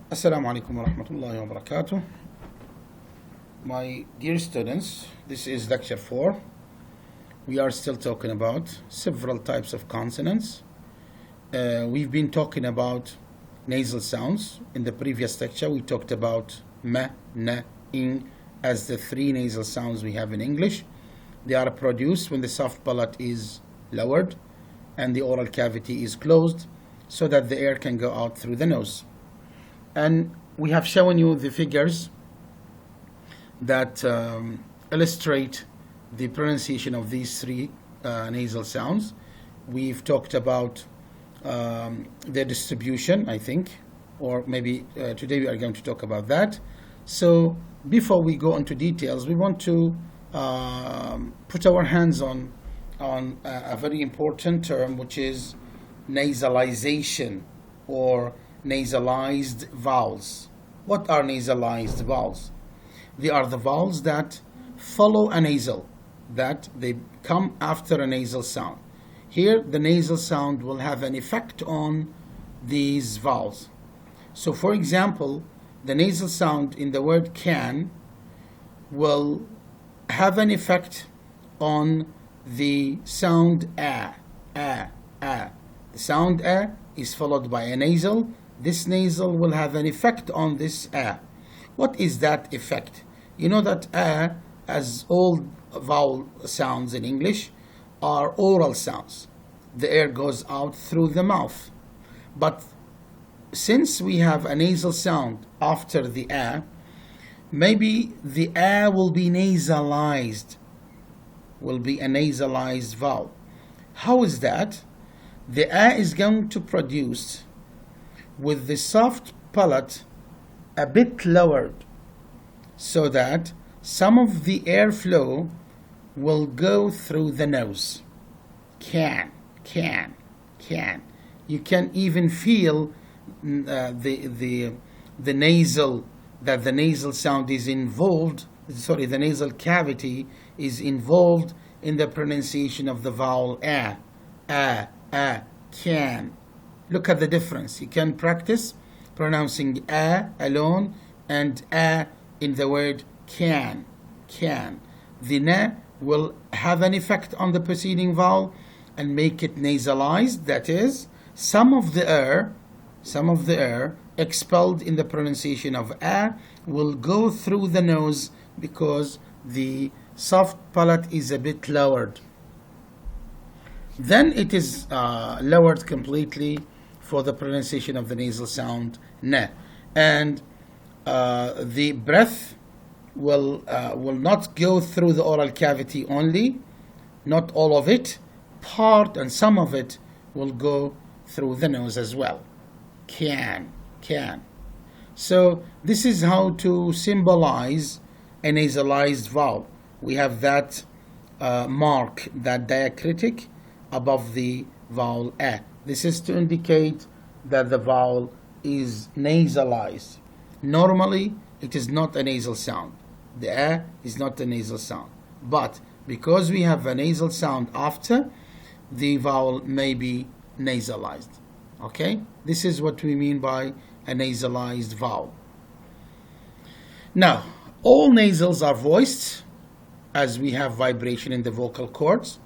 Assalamu alaikum wa rahmatullahi wa barakatuh. My dear students, this is lecture 4. We are still talking about several types of consonants. We've been talking about nasal sounds. In the previous lecture, we talked about ma, na, in as the 3 nasal sounds we have in English. They are produced when the soft palate is lowered and the oral cavity is closed so that the air can go out through the nose. And we have shown you the figures that illustrate the pronunciation of these 3 nasal sounds. We've talked about their distribution, I think, or maybe today we are going to talk about that. So before we go into details, we want to put our hands on a very important term, which is nasalization or nasalized vowels. What are nasalized vowels? They are the vowels that follow a nasal, that they come after a nasal sound. Here, the nasal sound will have an effect on these vowels. So, for example, the nasal sound in the word can will have an effect on the sound a. The sound a is followed by a nasal. This nasal will have an effect on this a. What is that effect? You know that a, as all vowel sounds in English, are oral sounds. The air goes out through the mouth. But since we have a nasal sound after the a, maybe the a will be nasalized, will be a nasalized vowel. How is that? The a is going to produce with the soft palate a bit lowered so that some of the airflow will go through the nose. Can. You can even feel the nasal, that the nasal sound is involved, the nasal cavity is involved in the pronunciation of the vowel a, can. Look at the difference. You can practice pronouncing a alone and a in the word can. The na will have an effect on the preceding vowel and make it nasalized. That is, some of the air expelled in the pronunciation of a will go through the nose because the soft palate is a bit lowered. Then it is lowered completely for the pronunciation of the nasal sound na, and the breath will not go through the oral cavity only, not all of it, part and some of it will go through the nose as well. Can. So this is how to symbolize a nasalized vowel. We have that mark, that diacritic above the vowel a. This is to indicate that the vowel is nasalized. Normally, it is not a nasal sound. The a is not a nasal sound. But because we have a nasal sound after, the vowel may be nasalized. Okay? This is what we mean by a nasalized vowel. Now, all nasals are voiced, as we have vibration in the vocal cords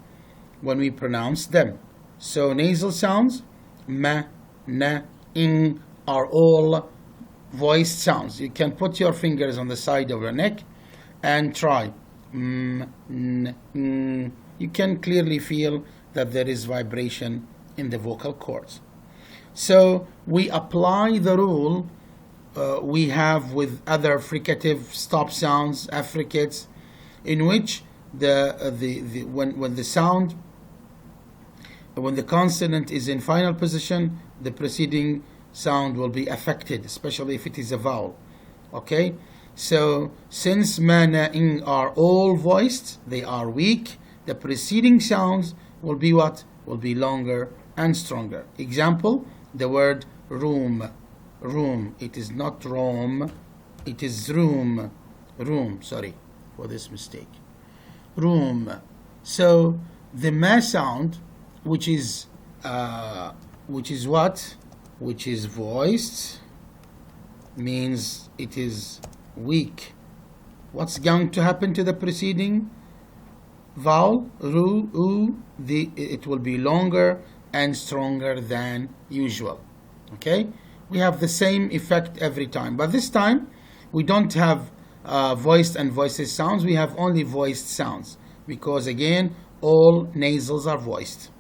when we pronounce them. So nasal sounds, ma, na, in, are all voiced sounds. You can put your fingers on the side of your neck and try. You can clearly feel that there is vibration in the vocal cords. So we apply the rule we have with other fricative stop sounds, affricates, in which when the consonant is in final position, the preceding sound will be affected, especially if it is a vowel. Okay? So, since ma, na, in are all voiced, they are weak, the preceding sounds will be what? Will be longer and stronger. Example, the word room. Room. It is not roam, it is room. Room. Sorry for this mistake. Room. So, the ma sound, which is what? Which is voiced, means it is weak. What's going to happen to the preceding vowel? Ru, u, it will be longer and stronger than usual. Okay? We have the same effect every time, but this time we don't have voiced and voiceless sounds. We have only voiced sounds because, again, all nasals are voiced.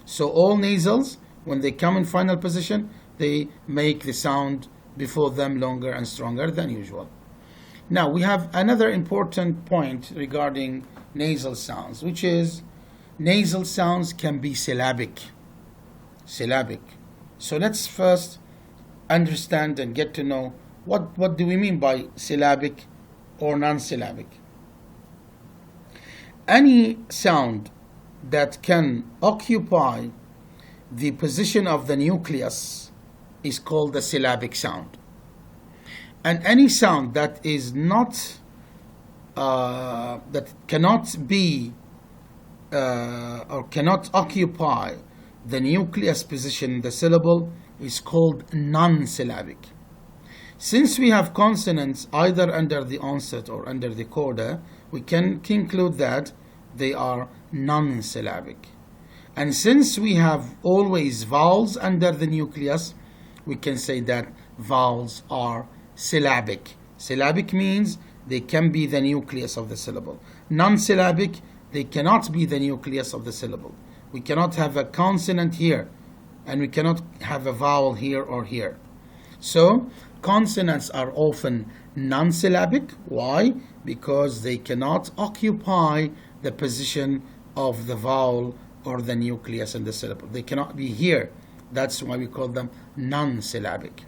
So all nasals, when they come in final position, they make the sound before them longer and stronger than usual. Now we have another important point regarding nasal sounds, which is nasal sounds can be syllabic. Syllabic. So let's first understand and get to know what do we mean by syllabic or non-syllabic. Any sound that can occupy the position of the nucleus is called a syllabic sound. And any sound that is not, that cannot be or cannot occupy the nucleus position in the syllable is called non-syllabic. Since we have consonants either under the onset or under the coda, we can conclude that they are non-syllabic. And since we have always vowels under the nucleus, we can say that vowels are syllabic. Syllabic means they can be the nucleus of the syllable. Non-syllabic, they cannot be the nucleus of the syllable. We cannot have a consonant here, and we cannot have a vowel here or here. So, consonants are often non-syllabic. Why? Because they cannot occupy the position of the vowel or the nucleus in the syllable. They cannot be here. That's why we call them non-syllabic.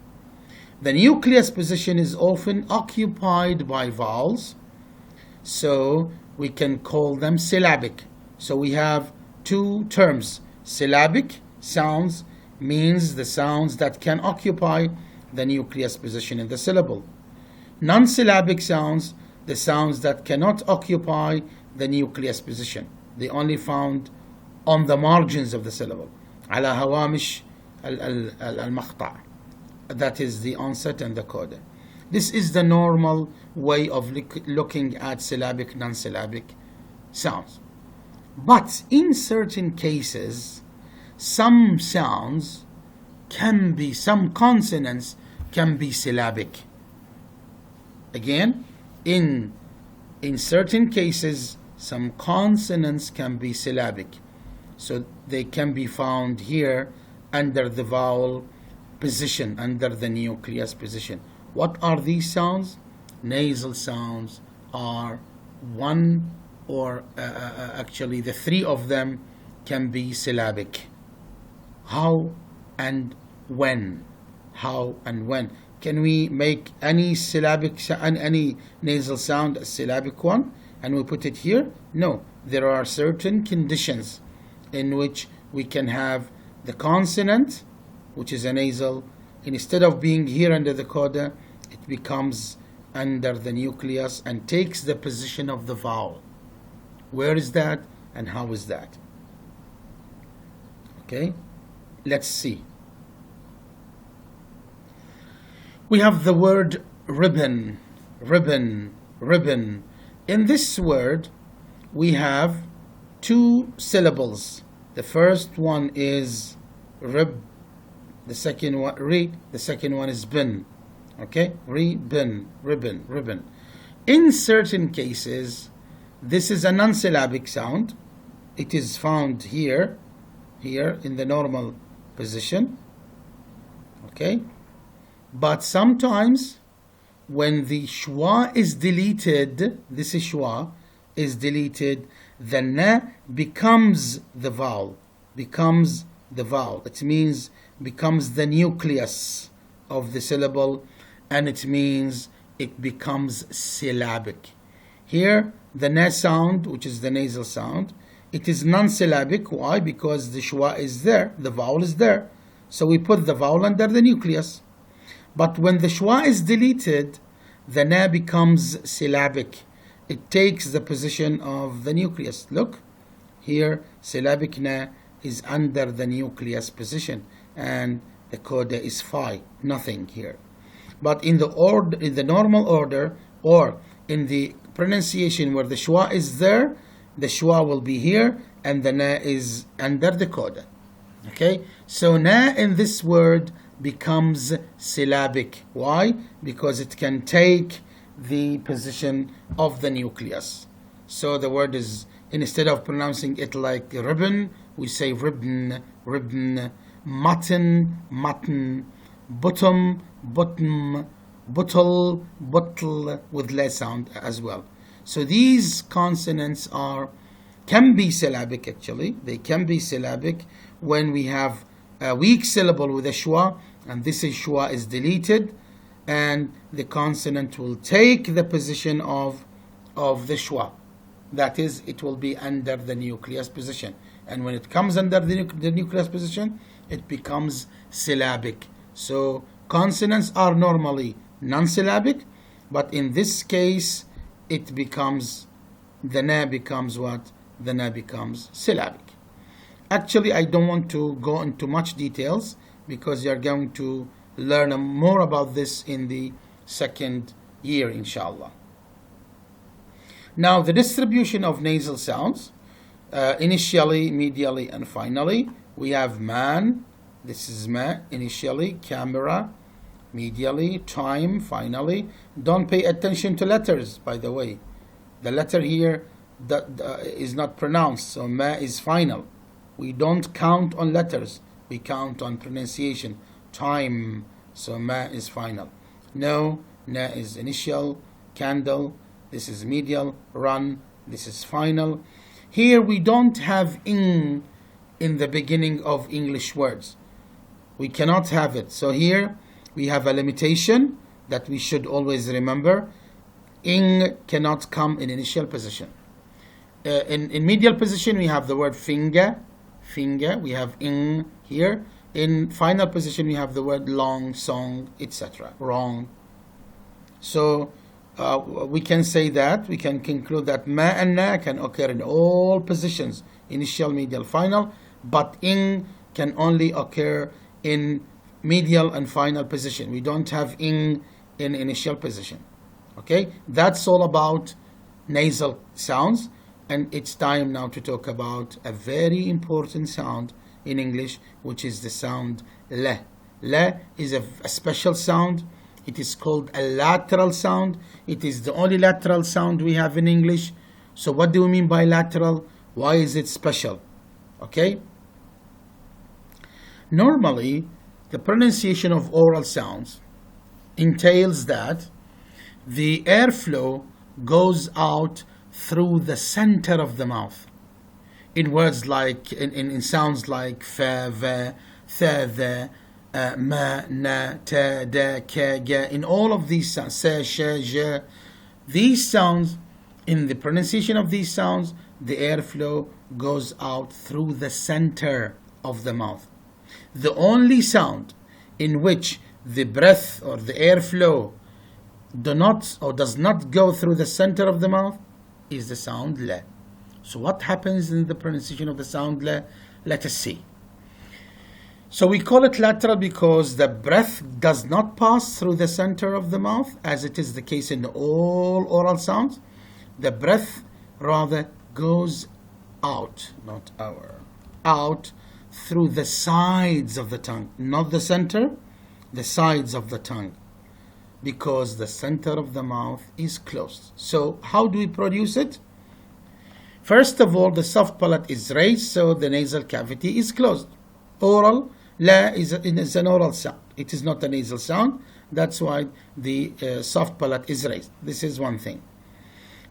The nucleus position is often occupied by vowels, so we can call them syllabic. So we have two terms. Syllabic sounds means the sounds that can occupy the nucleus position in the syllable. Non-syllabic sounds, the sounds that cannot occupy the nucleus position. They only found on the margins of the syllable. على هوامش المقطع. That is the onset and the coda. This is the normal way of looking at syllabic, non-syllabic sounds. But in certain cases, some sounds can be, some consonants can be syllabic. Again, in certain cases, some consonants can be syllabic. So they can be found here under the vowel position, under the nucleus position. What are these sounds? Nasal sounds are one or actually the three of them can be syllabic. How and when? How and when? Can we make any syllabic and any nasal sound a syllabic one and we put it here? No. There are certain conditions in which we can have the consonant, which is a nasal, instead of being here under the coda, it becomes under the nucleus and takes the position of the vowel. Where is that and how is that? Okay, let's see. We have the word ribbon, ribbon, ribbon. In this word, we have two syllables. The first one is rib, the second one re, the second one is bin. Okay, ribbon, ribbon, ribbon. In certain cases, this is a non-syllabic sound. It is found here in the normal position. Okay, but sometimes when the schwa is deleted, this is schwa is deleted, the na becomes the vowel, becomes the vowel. It means becomes the nucleus of the syllable, and it means it becomes syllabic. Here, the na sound, which is the nasal sound, it is non-syllabic. Why? Because the schwa is there, the vowel is there. So we put the vowel under the nucleus. But when the schwa is deleted, the na becomes syllabic. It takes the position of the nucleus. Look, here syllabic na is under the nucleus position and the coda is phi, nothing here. But in the order, in the normal order, or in the pronunciation where the schwa is there, the schwa will be here and the na is under the coda. Okay, so na in this word becomes syllabic. Why? Because it can take the position of the nucleus. So the word is, instead of pronouncing it like ribbon, we say ribbon, ribbon, mutton, mutton, bottom, bottom, bottle, bottle, with less sound as well. So these consonants can be syllabic actually. They can be syllabic when we have a weak syllable with a schwa, and this schwa is deleted, and the consonant will take the position of the schwa. That is, it will be under the nucleus position. And when it comes under the nucleus position, it becomes syllabic. So consonants are normally non-syllabic, but in this case, it becomes, the na becomes what? The na becomes syllabic. Actually, I don't want to go into much details because you are going to learn more about this in the second year, inshallah. Now, the distribution of nasal sounds, initially, medially, and finally. We have man, this is ma, initially, camera, medially, time, finally. Don't pay attention to letters, by the way. The letter here is not pronounced, so ma is final. We don't count on letters, we count on pronunciation. Time, so ma is final. No, na is initial. Candle, this is medial. Run, this is final. Here we don't have in the beginning of English words. We cannot have it. So here we have a limitation that we should always remember. Ing cannot come in initial position. In medial position we have the word finger, finger. We have ing here. In final position we have the word long, song, etc. Wrong. So we can say that, we can conclude that ma and na can occur in all positions, initial, medial, final, but ing can only occur in medial and final position. We don't have ing in initial position. Okay, that's all about nasal sounds, and it's time now to talk about a very important sound in English, which is the sound le. Le is a special sound. It is called a lateral sound. It is the only lateral sound we have in English. So what do we mean by lateral? Why is it special? Okay? Normally, the pronunciation of oral sounds entails that the airflow goes out through the center of the mouth. In words like, in sounds like fa, va, tha, the, ma, na, ta, da, ka, ga, in all of these sounds, sa, sha, ja, these sounds, in the pronunciation of these sounds, the airflow goes out through the center of the mouth. The only sound in which the breath or the airflow does not go through the center of the mouth is the sound le. So what happens in the pronunciation of the sound le? Let us see. So we call it lateral because the breath does not pass through the center of the mouth, as it is the case in all oral sounds. The breath rather goes out, not out through the sides of the tongue, not the center, the sides of the tongue, because the center of the mouth is closed. So how do we produce it? First of all, the soft palate is raised, so the nasal cavity is closed. Oral, la is an oral sound. It is not a nasal sound. That's why the soft palate is raised. This is one thing.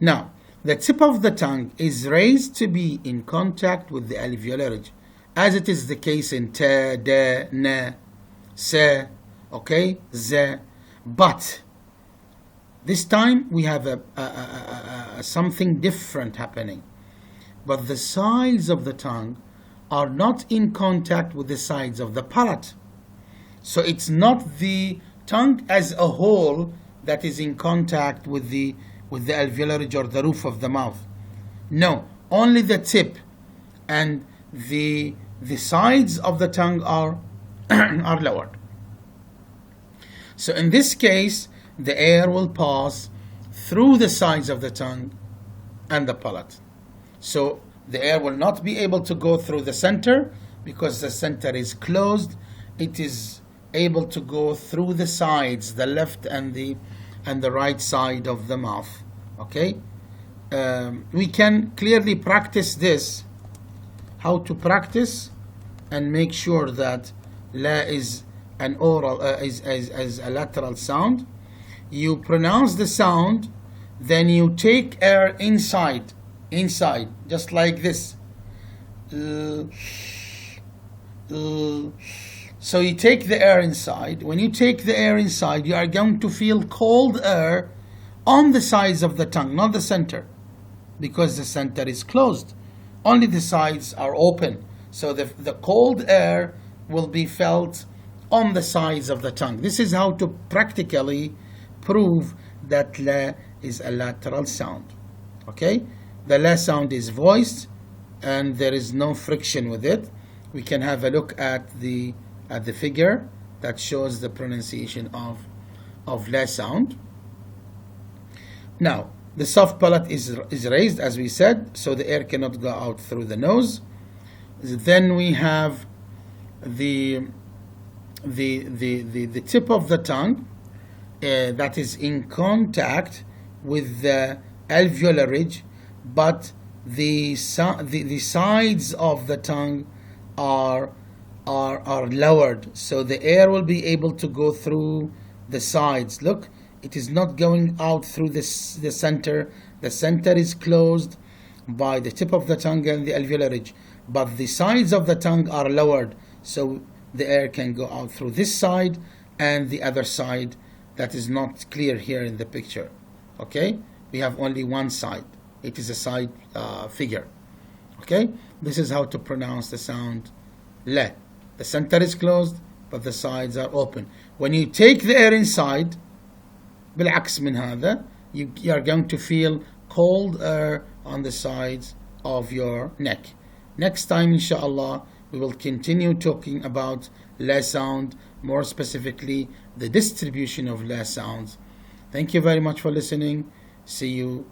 Now, the tip of the tongue is raised to be in contact with the alveolar ridge, as it is the case in ta, da, na, sa, okay, za. But this time we have something different happening. But the sides of the tongue are not in contact with the sides of the palate. So it's not the tongue as a whole that is in contact with the alveolar ridge or the roof of the mouth. No, only the tip and the sides of the tongue are lowered. So in this case, the air will pass through the sides of the tongue and the palate. So the air will not be able to go through the center because the center is closed. It is able to go through the sides, the left and the right side of the mouth. Okay, we can clearly practice this. How to practice and make sure that la is an oral is a lateral sound. You pronounce the sound, then you take air inside, just like this. So you take the air inside. When you take the air inside, you are going to feel cold air on the sides of the tongue, not the center, because the center is closed. Only the sides are open. So the cold air will be felt on the sides of the tongue. This is how to practically prove that la is a lateral sound. Okay? The la sound is voiced and there is no friction with it. We can have a look at the figure that shows the pronunciation of la sound. Now, the soft palate is raised, as we said, so the air cannot go out through the nose. Then we have the tip of the tongue that is in contact with the alveolar ridge, but the sides of the tongue are lowered, so the air will be able to go through the sides. Look, it is not going out through the center. The center is closed by the tip of the tongue and the alveolar ridge, but the sides of the tongue are lowered, so the air can go out through this side and the other side that is not clear here in the picture. Okay, we have only one side. It is a side figure. Okay, this is how to pronounce the sound la. The center is closed but the sides are open. When you take the air inside, بالعكس من هذا, you are going to feel cold air on the sides of your neck. Next time, inshallah, we will continue talking about la sound, more specifically the distribution of la sounds. Thank you very much for listening. See you